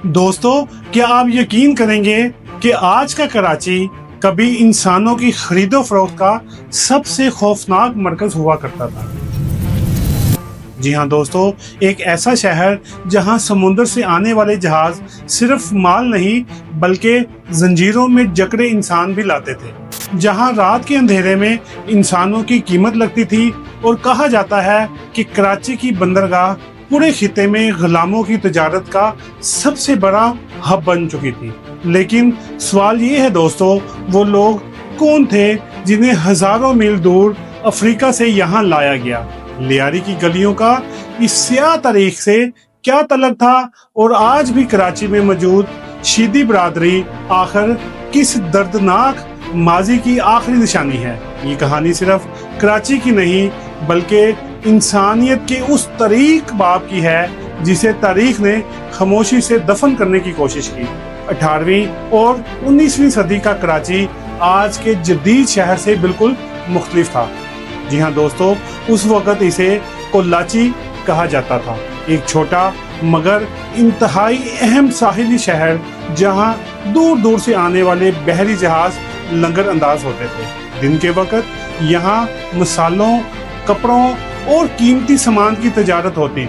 दोस्तों, क्या आप यकीन करेंगे कि आज का कराची कभी इंसानों की खरीदो फरोख्त का सबसे खौफनाक मरकज हुआ करता था। जी हाँ दोस्तों, एक ऐसा शहर जहाँ समुद्र से आने वाले जहाज सिर्फ माल नहीं बल्कि जंजीरों में जकड़े इंसान भी लाते थे, जहाँ रात के अंधेरे में इंसानों की कीमत लगती थी। और कहा जाता है कि कराची की बंदरगाह पूरे खिते में गुलामों की तजारत का सबसे बड़ा हब बन चुकी थी। लेकिन सवाल ये है दोस्तों, वो लोग कौन थे जिन्हें हजारों मील दूर अफ्रीका से यहाँ लाया गया? लियारी की गलियों का इस स्याह तारीख से क्या तल्लुक था, और आज भी कराची में मौजूद शीदी बरादरी आखिर किस दर्दनाक माजी की आखिरी निशानी है? ये कहानी सिर्फ कराची की नहीं बल्कि इंसानियत के उस तरीक बाप की है जिसे तारीख ने खामोशी से दफन करने की कोशिश की। 18वीं और 19वीं सदी का कराची आज के जदीद शहर से बिल्कुल मुख्तलिफ था। जी हाँ दोस्तों, उस वक्त इसे कोल्लाची कहा जाता था, एक छोटा मगर इंतहाई अहम साहिली शहर जहाँ दूर दूर से आने वाले बहरी जहाज लंगर अंदाज होते थे। दिन के वक्त यहाँ मसालों, कपड़ों और कीमती सामान की तजारत होती,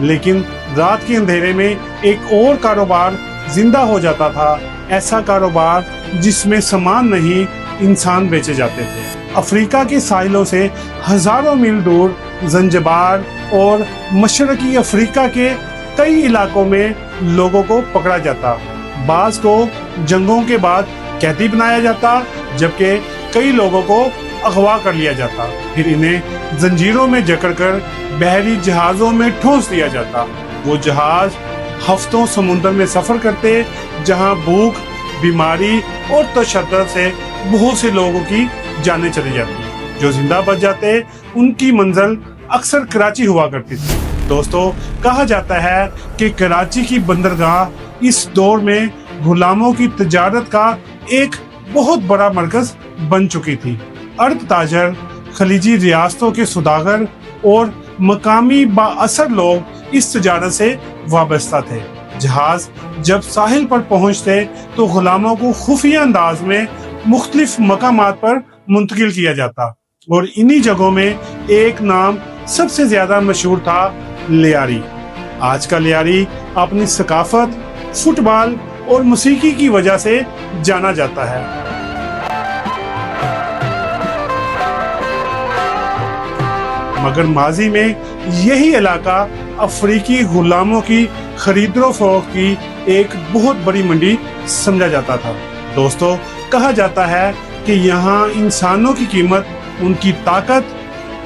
लेकिन रात के अंधेरे में एक और कारोबार जिंदा हो जाता था, ऐसा कारोबार जिसमें सामान नहीं इंसान बेचे जाते थे। अफ्रीका के साहिलों से हजारों मील दूर ज़ंज़िबार और मशरकी अफ्रीका के कई इलाकों में लोगों को पकड़ा जाता, बाज़ को जंगों के बाद कैदी बनाया जाता, जबकि कई लोगों को अगवा कर लिया जाता। फिर इन्हें जंजीरों में जकड़कर बहरी जहाज़ों में ठूंस दिया जाता। वो जहाज हफ्तों समुद्र में सफर करते, जहां भूख, बीमारी और तशद्दुद से बहुत से लोगों की जानें चली जाती। जो जिंदा बच जाते उनकी मंजिल अक्सर कराची हुआ करती थी। दोस्तों, कहा जाता है कि कराची की बंदरगाह इस दौर में गुलामों की तजारत का एक बहुत बड़ा मरकज बन चुकी थी। अरब ताजर, खलीजी रियासतों के सौदागर और मकामी बाअसर लोग इस तजारत से वाबस्ता थे। जहाज जब साहिल पर पहुंचते तो गुलामों को खुफिया अंदाज में मुख्तलिफ मकामात पर मुंतकिल किया जाता, और इन्हीं जगहों में एक नाम सबसे ज्यादा मशहूर था, लियारी। आज का लियारी अपनी सकाफत, फुटबॉल और मौसीकी की वजह से जाना जाता है। मगर माजी में यही इलाका अफ्रीकी गुलामों की खरीदो फरोख्त की एक बहुत बड़ी मंडी समझा जाता था। दोस्तों, कहा जाता है कि यहाँ इंसानों की कीमत उनकी ताकत,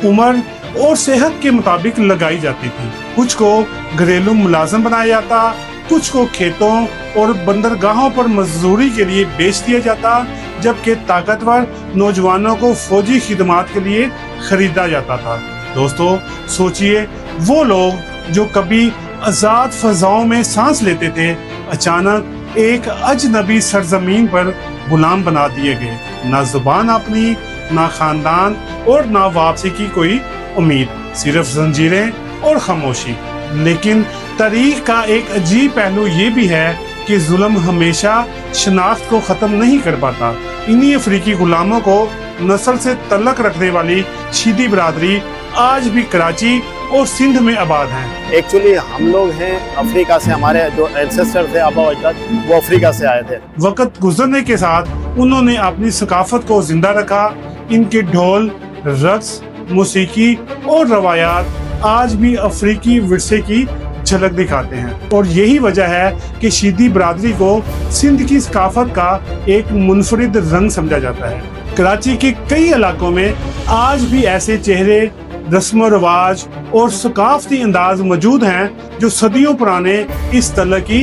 उम्र और सेहत के मुताबिक लगाई जाती थी। कुछ को घरेलू मुलाजिम बनाया जाता, कुछ को खेतों और बंदरगाहों पर मजदूरी के लिए बेच दिया जाता, जबकि ताकतवर नौजवानों को फौजी खिदमात के लिए खरीदा जाता था। दोस्तों, सोचिए, वो लोग जो कभी आजाद फजाओं में सांस लेते थे, अचानक एक अजनबी सरजमीन पर गुलाम बना दिए गए। ना जुबान अपनी, ना खानदान और ना वापसी की कोई उम्मीद, सिर्फ जंजीरें और खामोशी। लेकिन तारीख का एक अजीब पहलू ये भी है कि जुल्म हमेशा शनाख्त को खत्म नहीं कर पाता। इन्हीं अफ्रीकी गुलामों को नस्ल से तल्लक रखने वाली शीदी बरादरी आज भी कराची और सिंध में आबाद हैं। एक्चुअली हम लोग हैं अफ्रीका से, हमारे जो एंसेस्टर थे आबा अजदाद वो अफ्रीका से आए थे। वक्त गुजरने के साथ उन्होंने अपनी सकाफत को जिंदा रखा। इनके ढोल, रक्स, मौसीकी और रवायात आज भी अफ्रीकी विरसे की झलक दिखाते हैं, और यही वजह है कि शीदी बरादरी को सिंध की सकाफत का एक मुनफरिद रंग समझा जाता है। कराची के कई इलाकों में आज भी ऐसे चेहरे, रस्म रिवाज और सकाफती अंदाज मौजूद हैं जो सदियों पुराने इस तरह की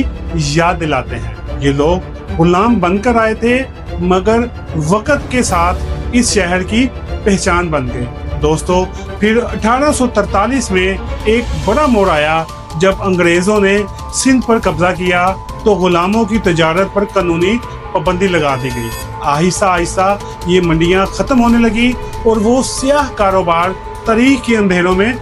याद दिलाते हैं। ये लोग गुलाम बनकर आए थे, मगर वक्त के साथ इस शहर की पहचान बन गए। दोस्तों, फिर 1843 में एक बड़ा मोड़ आया जब अंग्रेजों ने सिंध पर कब्जा किया, तो गुलामों की तजारत पर कानूनी पाबंदी लगा दी गई। आहिस्ता आहिस्ता ये मंडियां खत्म होने लगी और वो स्याह कारोबार तारीख के अंधेरों में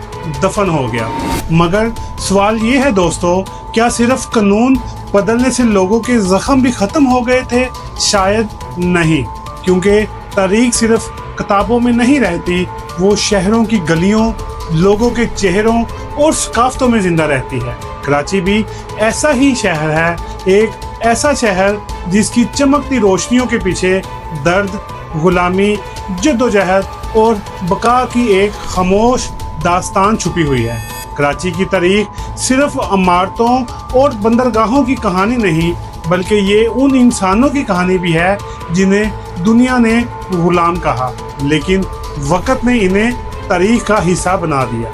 दफन हो गया। मगर सवाल ये है दोस्तों, क्या सिर्फ कानून بدلنے سے لوگوں کے زخم بھی ختم ہو گئے تھے؟ شاید نہیں، کیونکہ تاریخ صرف کتابوں میں نہیں رہتی، وہ شہروں کی گلیوں، لوگوں کے چہروں اور ثقافتوں میں زندہ رہتی ہے۔ کراچی بھی ایسا ہی شہر ہے، ایک ایسا شہر جس کی چمکتی روشنیوں کے پیچھے درد، غلامی، جدوجہد اور بقا کی ایک خاموش داستان چھپی ہوئی ہے۔ کراچی کی تاریخ صرف عمارتوں اور بندرگاہوں کی کہانی نہیں، بلکہ یہ ان انسانوں کی کہانی بھی ہے جنہیں دنیا نے غلام کہا، لیکن وقت نے انہیں تاریخ کا حصہ بنا دیا۔